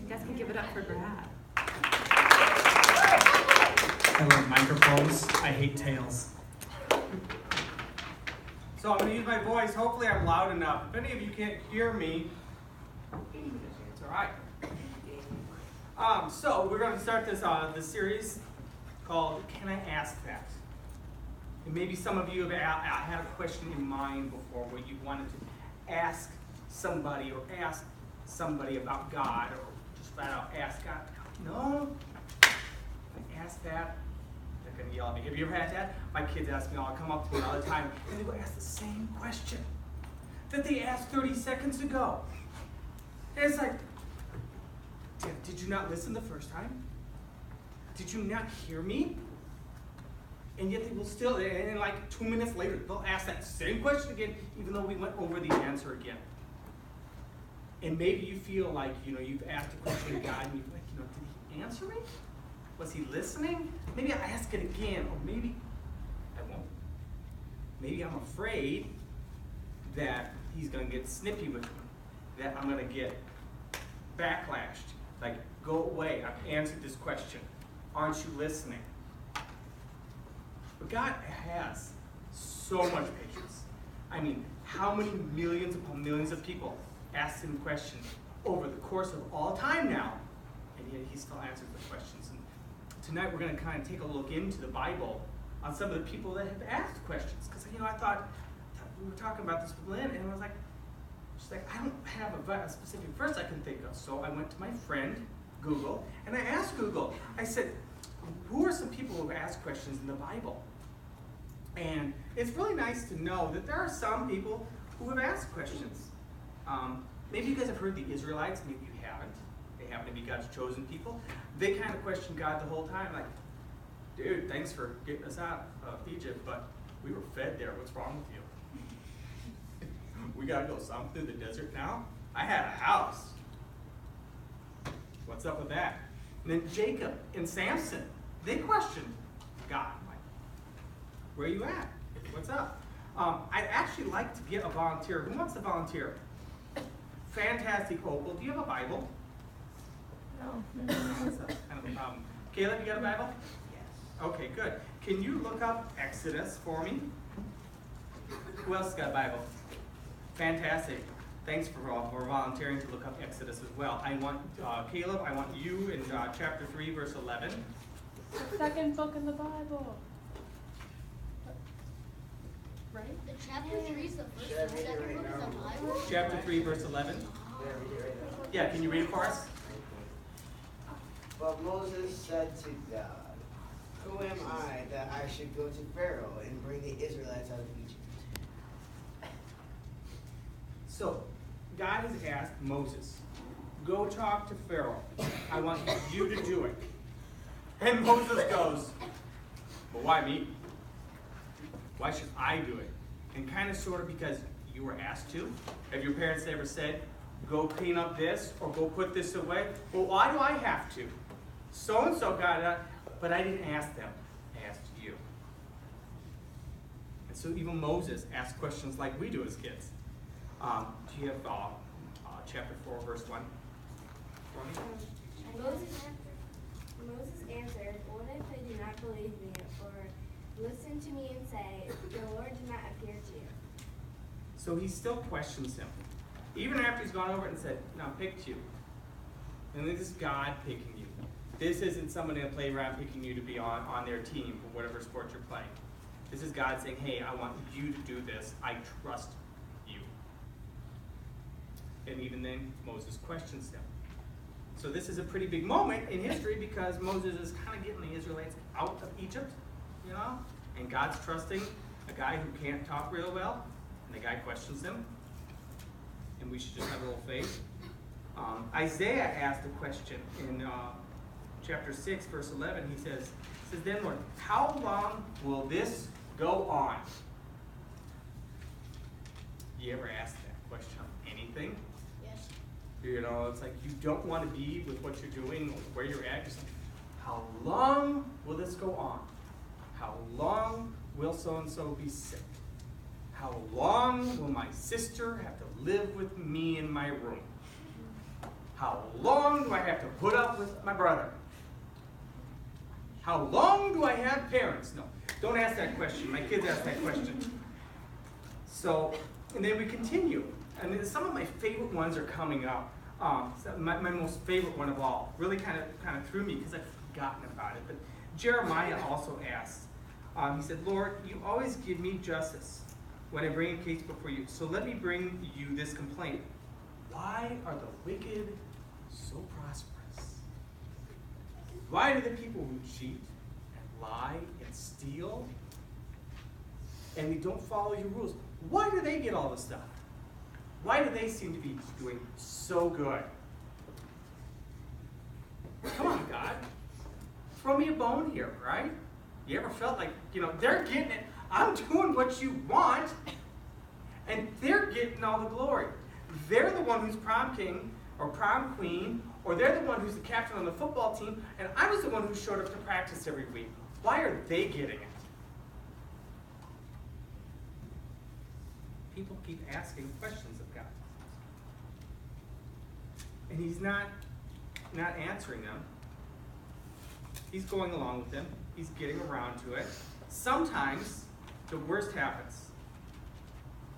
You guys can give it up for Brad. I love microphones. I hate tails. So I'm going to use my voice. Hopefully I'm loud enough. If any of you can't hear me, it's all right. So we're going to start this series called Can I Ask That? And maybe some of you have had a question in mind before where you wanted to ask somebody or ask somebody about God or just flat out ask God. No, I ask that. They're going to yell at me. Have you ever had that? My kids ask me all, come up to me all the time, and they will ask the same question that they asked 30 seconds ago. And it's like, did you not listen the first time? Did you not hear me? And yet they will still, and like 2 minutes later, they'll ask that same question again, even though we went over the answer again. And maybe you feel like, you've asked a question to God, and you're like, did he answer me? Was he listening? Maybe I ask it again, or maybe I won't. Maybe I'm afraid that he's going to get snippy with me, that I'm going to get backlashed. Like, go away, I've answered this question. Aren't you listening? But God has so much patience. I mean, how many millions upon millions of people asked him questions over the course of all time now, and yet he still answers the questions. And tonight we're going to kind of take a look into the Bible on some of the people that have asked questions. Because, I thought we were talking about this with Lynn, and I was like, she's like, I don't have a specific verse I can think of. So I went to my friend, Google, and I asked Google, I said, who are some people who have asked questions in the Bible? And it's really nice to know that there are some people who have asked questions. Maybe you guys have heard the Israelites, maybe you haven't. They happen to be God's chosen people. They kind of question God the whole time, like, dude, thanks for getting us out of Egypt, but we were fed there. What's wrong with you? We got to go some through the desert now? I had a house. What's up with that? And then Jacob and Samson, they questioned God. Like, where are you at? What's up? I'd actually like to get a volunteer. Who wants to volunteer? Fantastic, Opal. Do you have a Bible? No. That's kind of a problem. Caleb, you got a Bible? Yes. Okay, good. Can you look up Exodus for me? Who else has got a Bible? Fantastic. Thanks for volunteering to look up Exodus as well. I want, Caleb, I want you in chapter 3, verse 11. The second book in the Bible. Right? The chapter 3 is the first, the second book is the Bible. Chapter 3, verse 11. Yeah, can you read it for us? But Moses said to God, who am I that I should go to Pharaoh and bring the Israelites out of Egypt? So, God has asked Moses, go talk to Pharaoh. I want you to do it. And Moses goes, well, why me? Why should I do it? And kind of sort of because you were asked to. Have your parents ever said, go clean up this or go put this away? Well, why do I have to? So-and-so got it, but I didn't ask them. I asked you. And so even Moses asked questions like we do as kids. Do you have chapter 4, verse 1 for me? Moses answered, what if they do not believe me, or listen to me and say, the Lord did not appear to you? So he still questions him. Even after he's gone over it and said, no, I picked you. And this is God picking you. This isn't someone in a playground picking you to be on their team for whatever sport you're playing. This is God saying, hey, I want you to do this. I trust you. And even then, Moses questions him. So this is a pretty big moment in history because Moses is kind of getting the Israelites out of Egypt, and God's trusting a guy who can't talk real well, and the guy questions him, and we should just have a little faith. Isaiah asked a question in chapter 6, verse 11. He says, then Lord, how long will this go on? You ever ask that question on anything? Yes. It's like you don't want to be with what you're doing, where you're at. Just like, how long will this go on? How long will so-and-so be sick? How long will my sister have to live with me in my room? How long do I have to put up with my brother? How long do I have parents? No, don't ask that question. My kids ask that question. So, and then we continue. And then some of my favorite ones are coming up. My most favorite one of all really kind of threw me because I've forgotten about it. But Jeremiah also asked, he said, Lord, you always give me justice when I bring a case before you. So let me bring you this complaint. Why are the wicked so prosperous? Why do the people who cheat and lie and steal and they don't follow your rules, why do they get all the stuff? Why do they seem to be doing so good? Come on, God. Throw me a bone here, right? You ever felt like, they're getting it. I'm doing what you want, and they're getting all the glory. They're the one who's prom king or prom queen, or they're the one who's the captain on the football team, and I was the one who showed up to practice every week. Why are they getting it? People keep asking questions of God. And he's not answering them. He's going along with them. He's getting around to it. Sometimes the worst happens.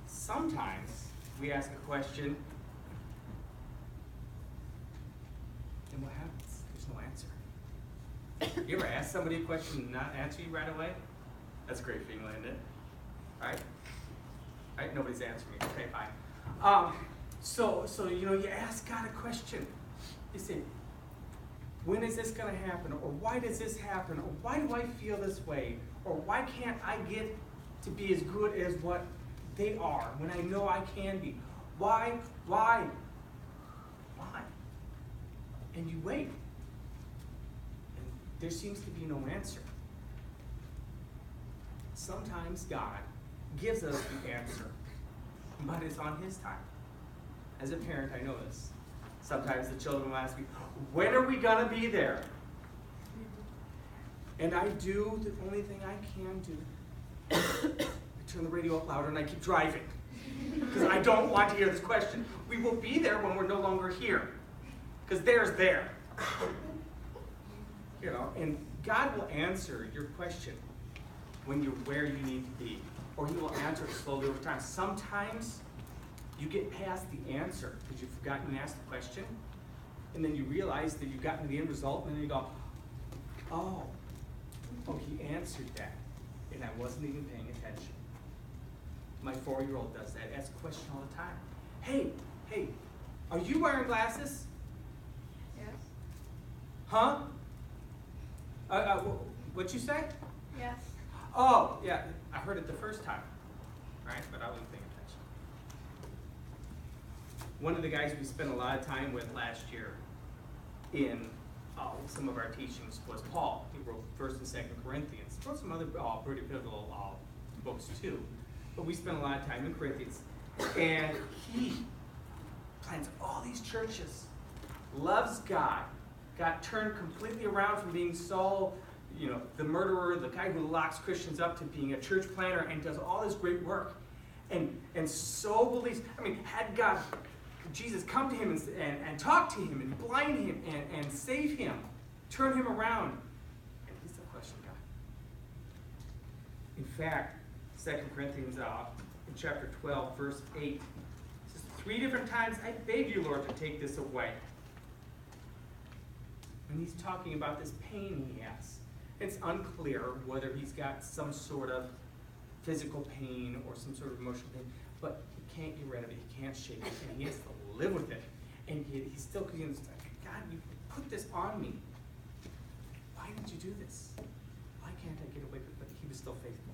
Sometimes we ask a question, and what happens? There's no answer. You ever ask somebody a question and not answer you right away? That's a great feeling, isn't it? Right? Right? Nobody's answering me. Okay, fine. So you ask God a question. You say, when is this going to happen? Or why does this happen? Or why do I feel this way? Or why can't I get to be as good as what they are when I know I can be? Why? And you wait. And there seems to be no answer. Sometimes God gives us the answer, but it's on His time. As a parent, I know this. Sometimes the children will ask me, when are we going to be there? And I do the only thing I can do. I turn the radio up louder and I keep driving. Because I don't want to hear this question. We will be there when we're no longer here. Because there's there. And God will answer your question when you're where you need to be. Or He will answer it slowly over time. Sometimes you get past the answer because you've forgotten to ask the question, and then you realize that you've gotten to the end result, and then you go, oh, He answered that, and I wasn't even paying attention. My 4-year-old does that, asks a question all the time. Hey, are you wearing glasses? Yes. Huh? What'd you say? Yes. Oh, yeah, I heard it the first time, right? But I wasn't paying attention. One of the guys we spent a lot of time with last year in some of our teachings was Paul. He wrote 1st and 2nd Corinthians. He wrote some other pretty pivotal books too. But we spent a lot of time in Corinthians. And he plants all these churches, loves God, got turned completely around from being Saul, the murderer, the guy who locks Christians up, to being a church planter, and does all this great work. And so believes, had Jesus come to him and talk to him and blind him and save him, turn him around, and he's the question God. In fact, 2 Corinthians in chapter 12, verse 8, says, 3 different times, I beg you, Lord, to take this away. And he's talking about this pain he has. It's unclear whether he's got some sort of physical pain or some sort of emotional pain, but he can't get rid of it. He can't shake it, and he has to live with it. And he's still, God, you put this on me. Why did you do this? Why can't I get away with it? But he was still faithful.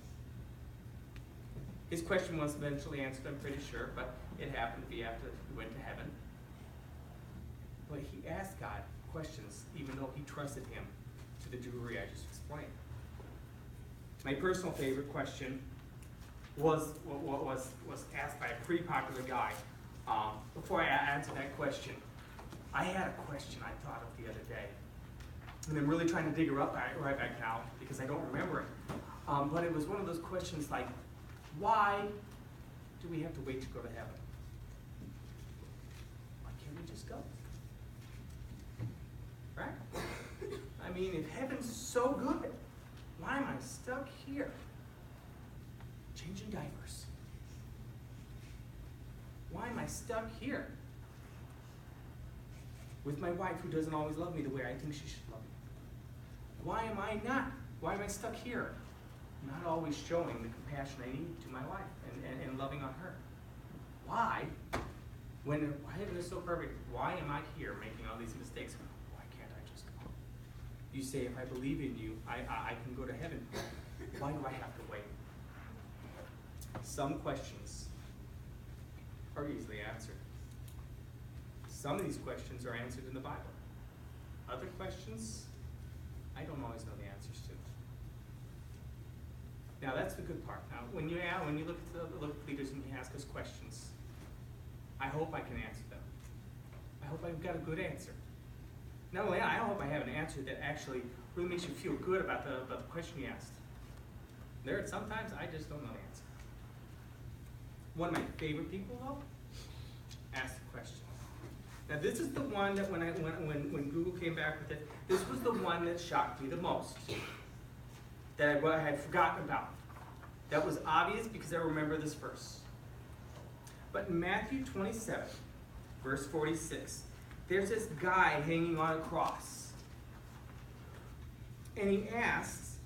His question was eventually answered, I'm pretty sure, but it happened to be after he went to heaven. But he asked God questions, even though he trusted him to the degree I just explained. My personal favorite question was asked by a pretty popular guy. Before I answer that question, I had a question I thought of the other day. And I'm really trying to dig her up right back now because I don't remember it. But it was one of those questions like, why do we have to wait to go to heaven? Why can't we just go? mean, if heaven's so good, why am I stuck here? Changing diapers. Why am I stuck here? With my wife who doesn't always love me the way I think she should love me. Why am I not? Why am I stuck here? Not always showing the compassion I need to my wife and loving on her. Why? When heaven is so perfect, why am I here making all these mistakes? Why can't I just go? You say, if I believe in you, I can go to heaven. Why do I have to wait? Some questions are easily answered. Some of these questions are answered in the Bible. Other questions, I don't always know the answers to. Now that's the good part. Now when you look at leaders and you ask us questions, I hope I can answer them. I hope I've got a good answer. Not only that, I hope I have an answer that actually really makes you feel good about the question you asked. Sometimes I just don't know the answer. One of my favorite people, though, asked the question. Now this is the one that when Google came back with it, this was the one that shocked me the most. That I had forgotten about. That was obvious because I remember this verse. But in Matthew 27, verse 46, there's this guy hanging on a cross. And he asks,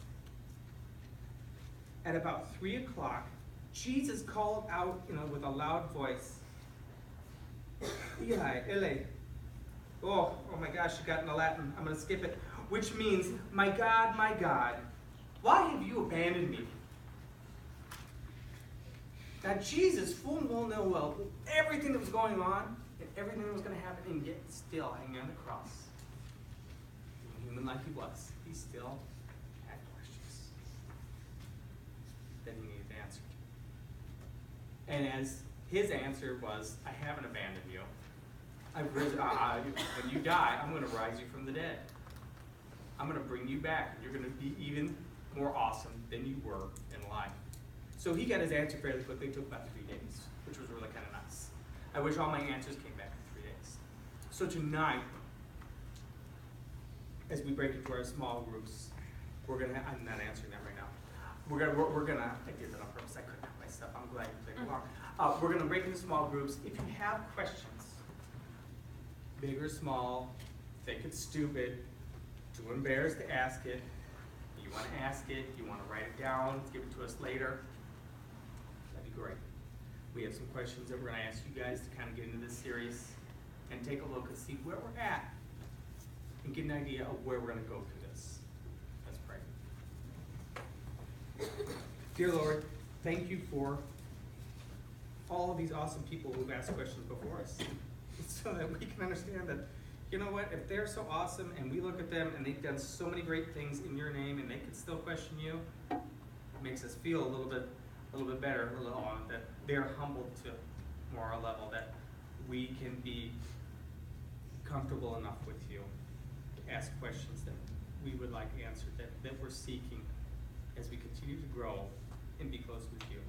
at about 3 o'clock, Jesus called out with a loud voice, Eli, Eli. Oh my gosh, you got into Latin. I'm going to skip it. Which means, my God, why have you abandoned me? Now Jesus full well knew everything that was going on and everything that was going to happen, and yet still hanging on the cross. Human like he was, he still had questions that he needed answered. And as his answer was, I haven't abandoned you. When you die, I'm going to rise you from the dead. I'm going to bring you back. You're going to be even more awesome than you were in life. So he got his answer fairly quickly. It took about 3 days, which was really kind of nice. I wish all my answers came back in 3 days. So tonight, as we break into our small groups, I'm not answering that right now. I did that on purpose. I couldn't help myself. I'm glad you played along. We're going to break into small groups. If you have questions, big or small, think it's stupid, too embarrassed to ask it, you want to ask it, you want to write it down, give it to us later, that'd be great. We have some questions that we're going to ask you guys to kind of get into this series and take a look and see where we're at and get an idea of where we're going to go through this. Let's pray. Dear Lord, thank you for all of these awesome people who've asked questions before us, so that we can understand that, you know what, if they're so awesome and we look at them and they've done so many great things in your name and they can still question you, it makes us feel a little bit better, that they're humbled to more a level, that we can be comfortable enough with you to ask questions that we would like answered, that we're seeking as we continue to grow and be close with you.